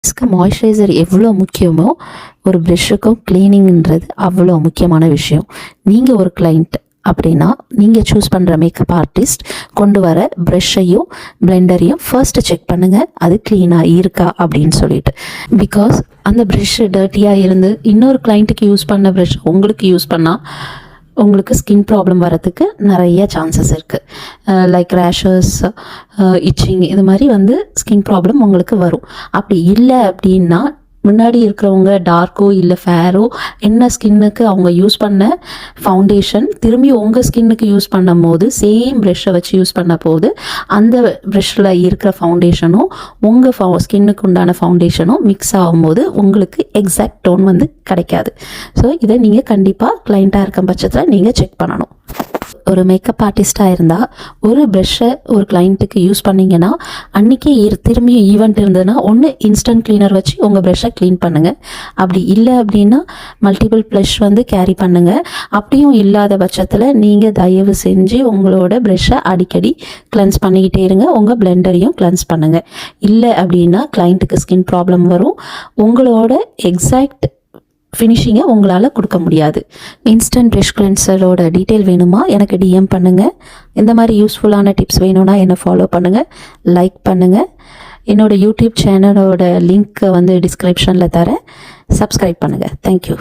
கிளைண்ட்ஸ்க்கு moisturiser எவ்வளோ முக்கியமோ ஒரு ப்ரஷ்ஷுக்கும் க்ளீனிங்கிறது அவ்வளோ முக்கியமான விஷயம். நீங்கள் ஒரு கிளைண்ட் அப்படின்னா நீங்கள் சூஸ் பண்ணுற மேக்கப் ஆர்டிஸ்ட் கொண்டு வர ப்ரஷ்ஷையும் பிளெண்டரையும் ஃபர்ஸ்ட்டு செக் பண்ணுங்கள், அது க்ளீனாக இருக்கா அப்படின்னு சொல்லிட்டு. பிகாஸ் அந்த ப்ரஷ்ஷு டர்ட்டியாக இருந்து இன்னொரு கிளைண்ட்டுக்கு யூஸ் பண்ண ப்ரஷ் உங்களுக்கு யூஸ் பண்ணால் உங்களுக்கு ஸ்கின் ப்ராப்ளம் வரதுக்கு நிறைய சான்சஸ் இருக்குது. லைக் ரேஷஸ், இச்சிங், இது மாதிரி ஸ்கின் ப்ராப்ளம் உங்களுக்கு வரும். அப்படி இல்லை அப்படின்னா முன்னாடி இருக்கிறவங்க டார்க்கோ இல்லை ஃபேரோ என்ன ஸ்கின்னுக்கு அவங்க யூஸ் பண்ண ஃபவுண்டேஷன் திரும்பி உங்கள் ஸ்கின்னுக்கு யூஸ் பண்ணும் போது சேம் ப்ரஷ்ஷை வச்சு யூஸ் பண்ண போது அந்த ப்ரஷ்ஷில் இருக்கிற ஃபவுண்டேஷனும் உங்கள் ஸ்கின்னுக்கு உண்டான ஃபவுண்டேஷனும் மிக்ஸ் ஆகும்போது உங்களுக்கு எக்ஸாக்ட் டோன் கிடைக்காது. ஸோ இதை நீங்கள் கண்டிப்பாக கிளைண்ட்டாக இருக்கும் பட்சத்தில் நீங்கள் செக் பண்ணணும். ஒரு மேக்கப் ஆர்டிஸ்டாக இருந்தால் ஒரு ப்ரஷ்ஷை ஒரு கிளைண்ட்டுக்கு யூஸ் பண்ணிங்கன்னா அன்றைக்கி திரும்பியும் ஈவெண்ட் இருந்ததுன்னா ஒன்று இன்ஸ்டன்ட் க்ளீனர் வச்சு உங்கள் ப்ரஷ்ஷை க்ளீன் பண்ணுங்கள். அப்படி இல்லை அப்படின்னா மல்டிபிள் ப்ளஷ் கேரி பண்ணுங்கள். அப்படியும் இல்லாத பட்சத்தில் நீங்கள் தயவு செஞ்சு உங்களோட ப்ரஷ்ஷை அடிக்கடி கிளென்ஸ் பண்ணிக்கிட்டே இருங்க. உங்கள் பிளெண்டரையும் கிளென்ஸ் பண்ணுங்கள். இல்லை அப்படின்னா கிளைண்ட்டுக்கு ஸ்கின் ப்ராப்ளம் வரும். உங்களோட எக்ஸாக்ட் ஃபினிஷிங்கை உங்களால் கொடுக்க முடியாது. இன்ஸ்டன்ட் ப்ரஷ் கிளென்சரோட டீட்டெயில் வேணுமா எனக்கு டிஎம் பண்ணுங்கள். இந்த மாதிரி யூஸ்ஃபுல்லான டிப்ஸ் வேணும்னா என்னை ஃபாலோ பண்ணுங்கள், லைக் பண்ணுங்கள். என்னோடய யூடியூப் சேனலோட லிங்க்கை டிஸ்கிரிப்ஷனில் தரேன். சப்ஸ்கிரைப் பண்ணுங்கள். தேங்க்யூ.